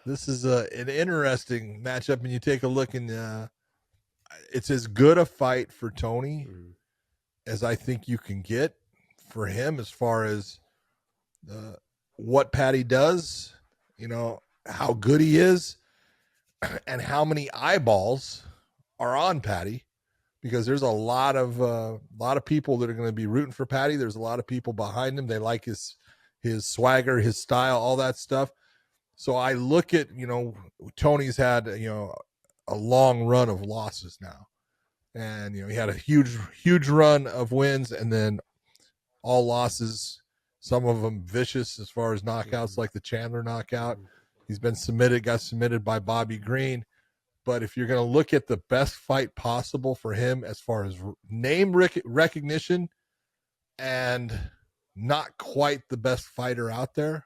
This is an interesting matchup, and you take a look, and it's as good a fight for Tony Mm. as I think you can get for him as far as what Paddy does, how good he is, and how many eyeballs are on Paddy. Because there's a lot of people that are going to be rooting for Paddy. There's a lot of people behind him. They like his swagger, his style, all that stuff. So I look at Tony's had a long run of losses now, and he had a huge run of wins, and then all losses. Some of them vicious as far as knockouts, like the Chandler knockout. He's been got submitted by Bobby Green. But if you're going to look at the best fight possible for him as far as name recognition and not quite the best fighter out there,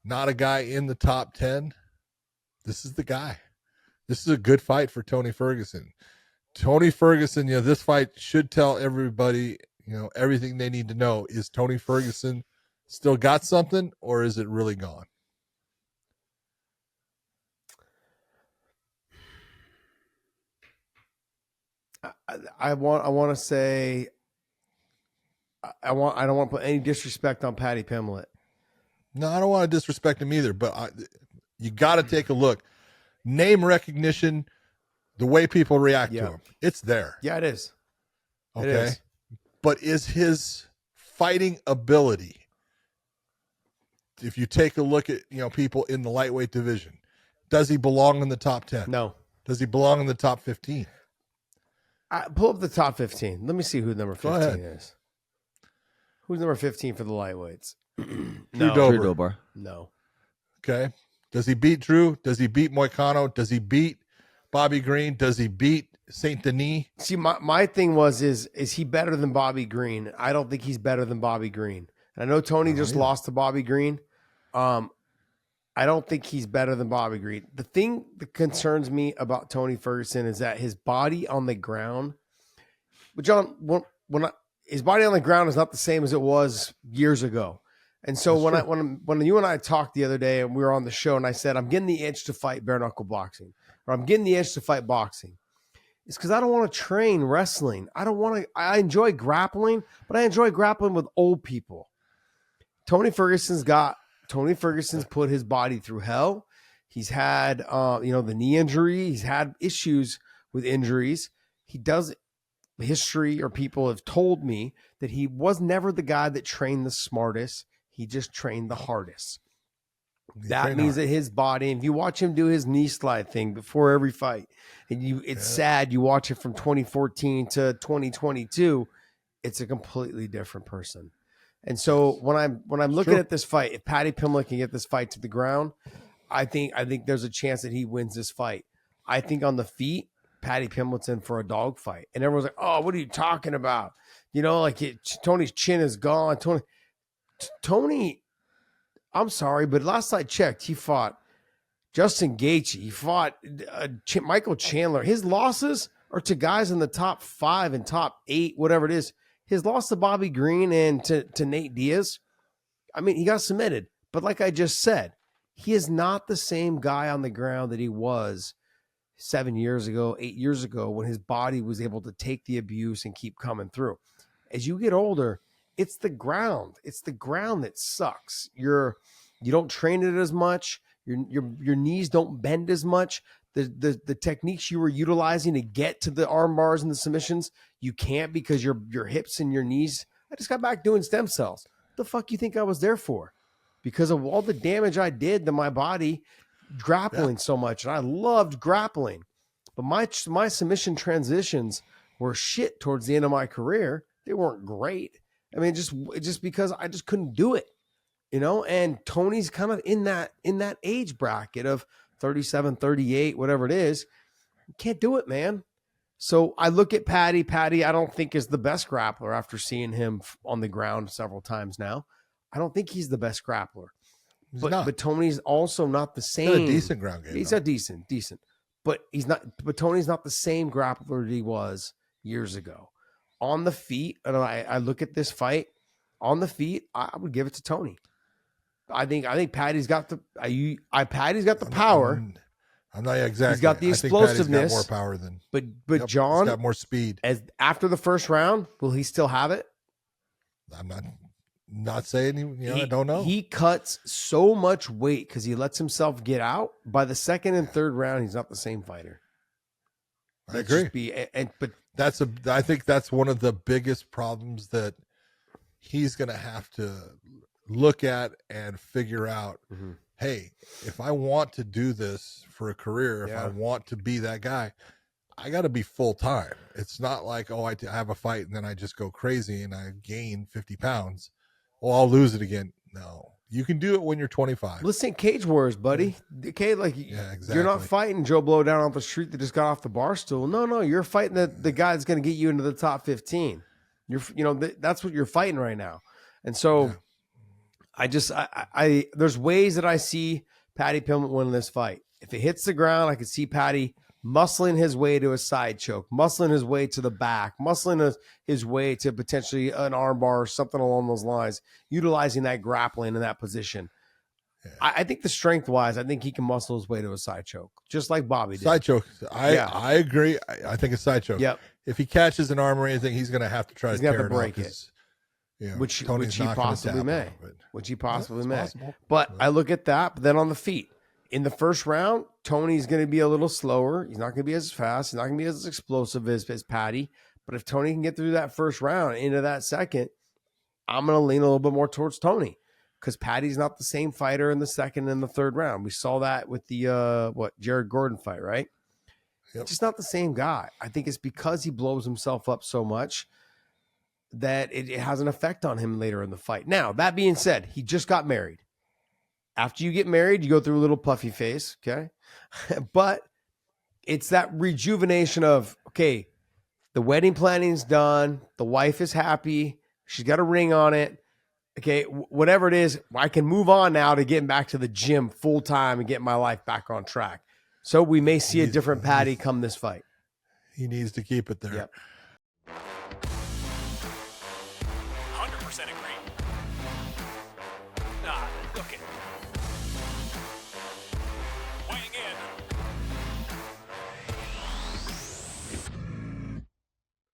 not a guy in the top 10, this is the guy. This is a good fight for Tony Ferguson. Tony Ferguson, this fight should tell everybody, everything they need to know. Is Tony Ferguson still got something, or is it really gone? I want to say I don't want to put any disrespect on Paddy Pimblett. No, I don't want to disrespect him either, but you got to take a look. Name recognition, the way people react to him, it's there. Yeah, it is. Okay. It is. But is his fighting ability, if you take a look at, people in the lightweight division, does he belong in the top 10? No. Does he belong in the top 15? Pull up the top 15. Let me see who number 15 is. Who's number 15 for the lightweights? Drew Dober. No. Okay. Does he beat Drew? Does he beat Moicano? Does he beat Bobby Green? Does he beat Saint Denis? See, my thing is he better than Bobby Green? I don't think he's better than Bobby Green. And I know Tony just lost to Bobby Green. I don't think he's better than Bobby Green. The thing that concerns me about Tony Ferguson is that his body on the ground. But John, his body on the ground is not the same as it was years ago. And so when you and I talked the other day and we were on the show and I said, I'm getting the itch to fight bare knuckle boxing, or I'm getting the itch to fight boxing, it's because I don't want to train wrestling. I enjoy grappling, but I enjoy grappling with old people. Tony Ferguson's put his body through hell. He's had, the knee injury. He's had issues with injuries. He does history, or people have told me that he was never the guy that trained the smartest. He just trained the hardest. That means that his body, if you watch him do his knee slide thing before every fight, and it's sad, you watch it from 2014 to 2022, it's a completely different person. And so when I'm looking at this fight, if Paddy Pimblett can get this fight to the ground, I think there's a chance that he wins this fight. I think on the feet, Paddy Pimblett's in for a dog fight. And everyone's like, oh, what are you talking about? Tony's chin is gone. Tony, I'm sorry, but last I checked, he fought Justin Gaethje. He fought Michael Chandler. His losses are to guys in the top 5 and top 8, whatever it is. His loss to Bobby Green and to Nate Diaz, I mean, he got submitted. But like I just said, he is not the same guy on the ground that he was 7 years ago, 8 years ago, when his body was able to take the abuse and keep coming through. As you get older, it's the ground. It's the ground that sucks. You don't train it as much. Your knees don't bend as much. The techniques you were utilizing to get to the arm bars and the submissions, you can't because your hips and your knees. I just got back doing stem cells. What the fuck you think I was there for? Because of all the damage I did to my body grappling so much. And I loved grappling. But my submission transitions were shit towards the end of my career. They weren't great. I mean, just because I just couldn't do it, and Tony's kind of in that age bracket of 37, 38, whatever it is. You can't do it, man. So I look at Paddy. Paddy, I don't think is the best grappler after seeing him on the ground several times now. I don't think he's the best grappler. But Tony's also not the same. He's got a decent ground game. He's a decent. But he's not. But Tony's not the same grappler that he was years ago. On the feet, and I look at this fight, on the feet, I would give it to Tony. I think Paddy's got the Paddy's got the power. I'm not exactly. He's got the explosiveness. Got more power than. But John, he's got more speed. As after the first round, will he still have it? I'm not saying. I don't know. He cuts so much weight because he lets himself get out. By the second and third round, he's not the same fighter. I agree. I think that's one of the biggest problems that he's going to have to look at and figure out. Mm-hmm. Hey, if I want to do this for a career, if I want to be that guy, I got to be full time. It's not like, I have a fight and then I just go crazy and I gain 50 pounds. I'll lose it again. No, you can do it when you're 25. Listen, Cage Wars, buddy. Okay, exactly. You're not fighting Joe Blow down off the street that just got off the bar stool. No, you're fighting the guy that's going to get you into the top 15. That's what you're fighting right now. And so there's ways that I see Paddy Pimblett winning this fight. If it hits the ground, I could see Paddy muscling his way to a side choke, muscling his way to the back, muscling his way to potentially an armbar or something along those lines, utilizing that grappling in that position. Yeah. I think the strength-wise, I think he can muscle his way to a side choke, just like Bobby did. Side choke. I agree. I think a side choke. Yep. If he catches an arm or anything, he's going to have to try to tear it break it. Which he possibly may. But I look at that, but then on the feet. In the first round, Tony's going to be a little slower. He's not going to be as fast. He's not going to be as explosive as Paddy. But if Tony can get through that first round into that second, I'm going to lean a little bit more towards Tony because Paddy's not the same fighter in the second and the third round. We saw that with the Jared Gordon fight, right? Yep. Just not the same guy. I think it's because he blows himself up so much that it has an effect on him later in the fight. Now, that being said, he just got married. After you get married, you go through a little puffy face, okay? But it's that rejuvenation of, okay, the wedding planning's done. The wife is happy. She's got a ring on it. Okay, whatever it is, I can move on now to getting back to the gym full time and getting my life back on track. So we may see a different Paddy come this fight. He needs to keep it there. Yep.